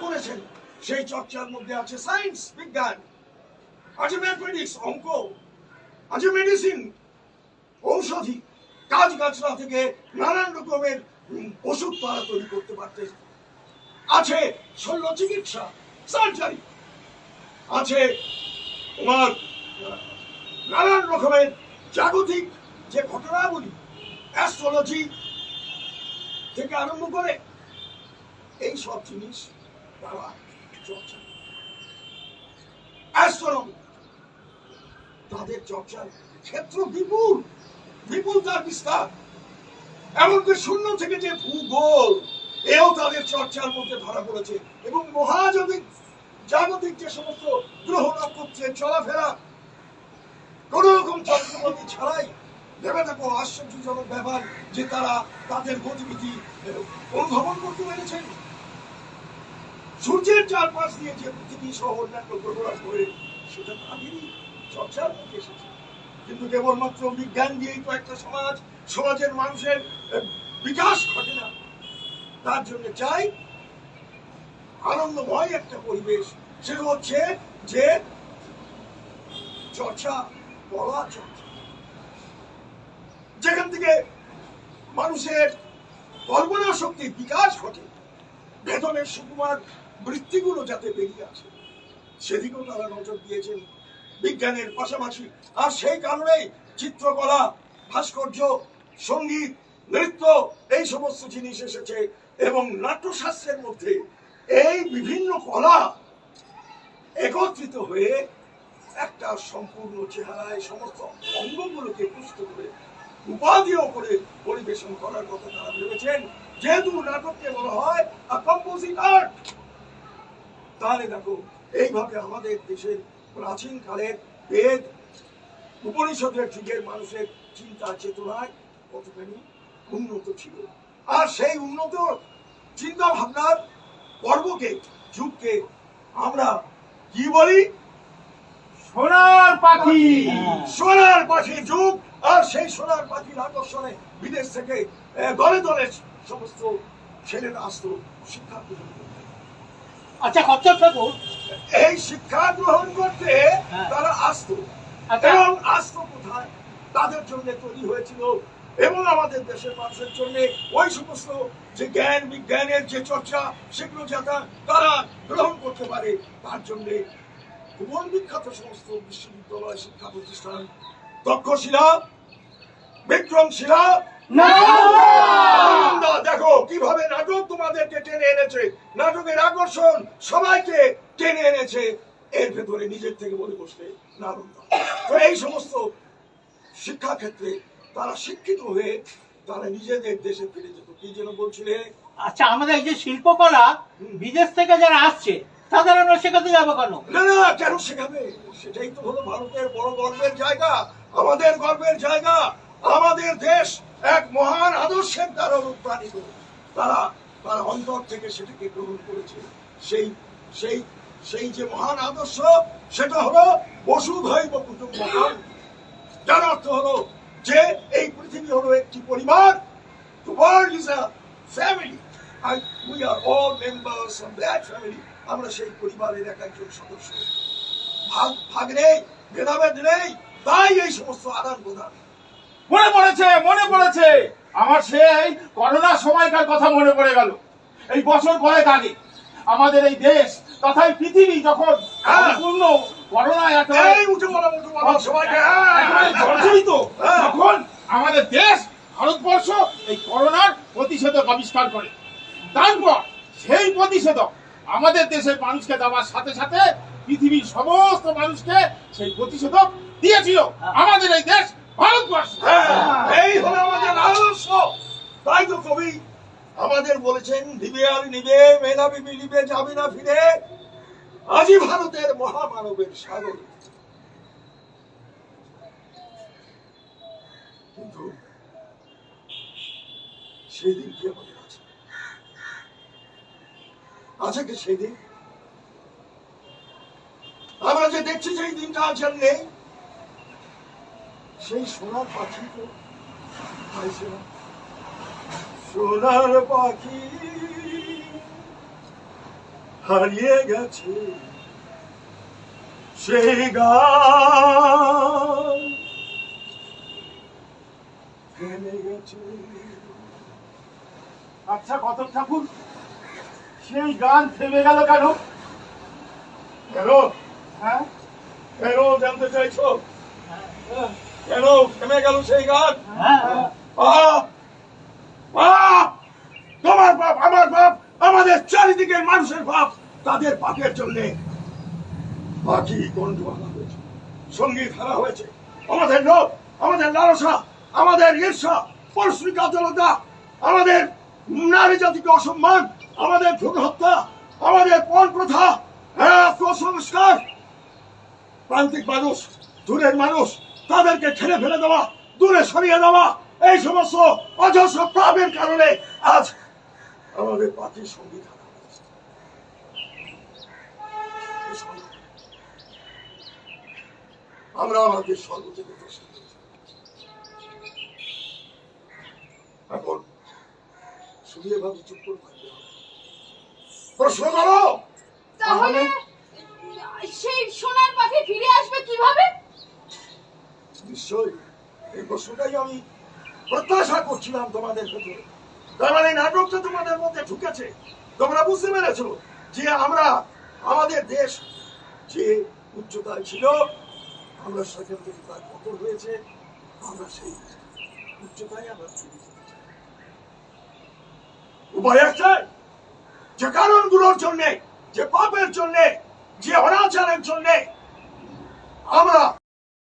করেছেন সেই চর্চার মধ্যে আছে সায়েন্স, বিজ্ঞান, আছে ম্যাথমেটিক্স, অঙ্ক, আছে মেডিসিন, ঔষধি, গাছগাছরা থেকে নানান রকমের ওষুধ তারা তৈরি করতে পারতেন, আছে শল্য চিকিৎসা, সার্জারি, আছে তোমার নানান রকমের জাগতিক যে ঘটনাবলী, অ্যাস্ট্রোলজি থেকে আরম্ভ করে এই সব জিনিস তারা চর্চা, অ্যাস্ট্রোনমি, তাদের চর্চার ক্ষেত্র বিপুল, বিপুল তার বিস্তার। এমনকি শূন্য থেকে যে ভূগোল, এও তাদের চর্চার মধ্যে ধরা পড়েছে। এবং মহাজাগতিক জাগতিক যে সমস্ত গ্রহ নক্ষত্রের চলাফেরা কোন রকম যন্ত্রপাতি ছাড়াই, ভেবে দেখো আশ্চর্যজনক ব্যাপার যে তারা তাদের গতিবিধি অনুধাবন করতে পেরেছেন। সূর্যের চারপাশ দিয়ে যে পৃথিবী সহ অন্যান্য গ্রহরা ঘোরে, সেটা তাদেরই চর্চার মধ্যে এসেছে। কিন্তু কেবলমাত্র বিজ্ঞান দিয়েই তো একটা সমাজের মানুষের বিকাশ ঘটে না। তার জন্য চাই আনন্দময় একটা পরিবেশ। সেটা হচ্ছে যে চর্চা, বলা চর্চা, যেখান থেকে মানুষের কল্পনা শক্তির বিকাশ ঘটে, ভেতরের সুকুমার বৃত্তিগুলো যাতে বেরিয়ে আসে, সেদিকেও তারা নজর দিয়েছেন বিজ্ঞানের পাশাপাশি। আর সেই কারণেই চিত্রকলা, ভাস্কর্য, সঙ্গীত, নৃত্য, এই সমস্ত জিনিস এসেছে। এবং নাট্যশাস্ত্রের মধ্যে এই বিভিন্ন কলা একত্রিত হয়ে একটা সম্পূর্ণ চেহারায় সমস্ত অঙ্গগুলোকে পুষ্ট করে উপাধিও করে পরিবেশন করার কথা তারা ভেবেছেন। যেহেতু নাটককে বলা হয় কম্পোজিট আর্ট, তাহলে দেখো এইভাবে আমাদের দেশের প্রাচীন কালের বেদ উপনিষদের যুগের মানুষের চিন্তা চেতনায় কতখানি উন্নত ছিল। আর সেই উন্নত চিন্তা ভাবনার পর্বকে, যুগকে আমরা কি বলি? সোনার পাখি। সোনার পাখি যুগ। আর সেই সোনার পাখির আকর্ষণে বিদেশ থেকে দলে দলে সমস্ত ছেলেরা আসতো শিক্ষা গ্রহণ করতে। আচ্ছা, কচ্ছপ ঠাকুর, এই শিক্ষা গ্রহণ করতে তারা আসতো। এবং আসতো কোথায়? তাদের জন্য তৈরি হয়েছিল এবং আমাদের দেশের মানুষের জন্য ওই সমস্ত যে জ্ঞান বিজ্ঞানের যে চর্চা, সেগুলো যাতে তারা গ্রহণ করতে পারে, তার জন্য ভুবন বিখ্যাত সমস্ত বিশ্ববিদ্যালয়, শিক্ষা প্রতিষ্ঠান, তক্ষশিলা, বিক্রমশিলা, দেখো কিভাবে নাটক তোমাদেরকে টেনে এনেছে, নাটকের আকর্ষণ সবাইকে টেনে এনেছে এর ভেতরে নিজের থেকে বলে বসতে নালন্দা। তো এই সমস্ত শিক্ষা ক্ষেত্রে তারা শিক্ষিত হয়ে তারা নিজেদের দেশে ফিরে যেত। কি যেন বলছিলে? আচ্ছা, আমাদের এই যে শিল্পকলা বিদেশ থেকে যারা আসছে তাদের আমরা শেখাতে যাবো কেন? না না, কেন শেখাবে? সেটাই তো হলো ভারতের বড় গর্বের জায়গা, আমাদের গর্বের জায়গা। আমাদের দেশ এক মহান আদর্শের দ্বারা অনুপ্রাণিত। তারা তার অন্তর থেকে সেটাকে গ্রহণ করেছে। সেই সেই সেই যে মহান আদর্শ, সেটা হলো বসুধৈব কুটুম্বকম, যার অর্থ হলো যে এই পৃথিবী হলো একটি পরিবার। The world is a family and we are all members of that family. আমরা সেই পরিবারের এক একজন সদস্য। ভাগ নেই, ভেদাভেদ নেই, তাই এই সমস্ত আদান প্রদান। মনে পড়েছে আমার সেই করোনার সময়কার কথা মনে পড়ে গেল। এই বছর কয়েক আগে আমাদের এই দেশ তথা পৃথিবী যখন সম্পূর্ণ করোনায় জর্জরিত, তখন আমাদের দেশ ভারতবর্ষ এই করোনার প্রতিষেধক আবিষ্কার করে। তারপর সেই প্রতিষেধক আমাদের দেশের মানুষকে দেওয়ার সাথে সাথে পৃথিবীর সমস্ত মানুষকে সেই প্রতিষেধক দিয়েছিল আমাদের এই দেশ ভারতবর্ষ। এই হলো আমাদের আদর্শ। তাই তো কবি আমাদের বলেছেন, দিবে আর নিবে, মেধাবী নিবে, যাবে না ফিরে, আজি ভারতের মহামানবের সাগর। কিন্তু সেই দিন কি আমাদের আছে? আছে কি সেই দিন? আমরা যে দেখছি সেই দিনটা আছে নেই। সেই সোনার পাখি তো পাইছে না। সোনার পাখি হারিয়ে গেছে সেই গান থেমে গেছে। আচ্ছা কত ঠাকুর, সেই গান থেমে গেল কেন? কেন হ্যাঁ, কেন জানতে চাইছো? কেন থেমে গেল সেই গান? হ্যাঁ বাপ, বাপ, তোমার বাপ, আমার বাপ, আমাদের চারিদিকের মানুষের বাপ, তাদের বাপের জন্য বাকি গন্ড আনা হয়েছে, সঙ্গীত হারা হয়েছে। আমাদের লোভ, আমাদের লালসা, আমাদের ঈর্ষা, পরশ্রী কাতরতা, আমাদের নারী জাতিকে অসম্মান, আমাদের ভ্রূণ হত্যা, আমাদের পণ প্রথা, কুসংস্কার, প্রান্তিক মানুষ, দূরের মানুষ, তাদেরকে ঠেলে ফেলে দেওয়া, দূরে সরিয়ে দেওয়া, এই সমস্ত অজস্র পাপের কারণে আজ আমাদের বাকি সঙ্গীত হারা হয়েছে। আমরা আমাদের সর্বজনীন প্রশ্ন করেছি। এখন শুধু এভাবে চুপ করে থাকতে হবে। প্রশ্ন করো। তাহলে সেই সোনার পাখি ফিরে আসবে কিভাবে? নিশ্চয়ই এই প্রশ্নটাই আমি প্রত্যাশা করছিলাম তোমাদের ভেতরে। তার মানে নাটকটা তোমাদের মধ্যে ঢুকেছে, তোমরা বুঝতে পেরেছো যে আমরা আমাদের দেশ যে উচ্চতায় ছিল, আমরা সেখান থেকে তার পতন হয়েছে, আমরা সেই উচ্চতায় আমরা ফিরে যেতে চাই। উপায় একটাই, যে কারণগুলোর জন্যে, যে পাপের জন্যে, যে অনাচারের জন্যে আমরা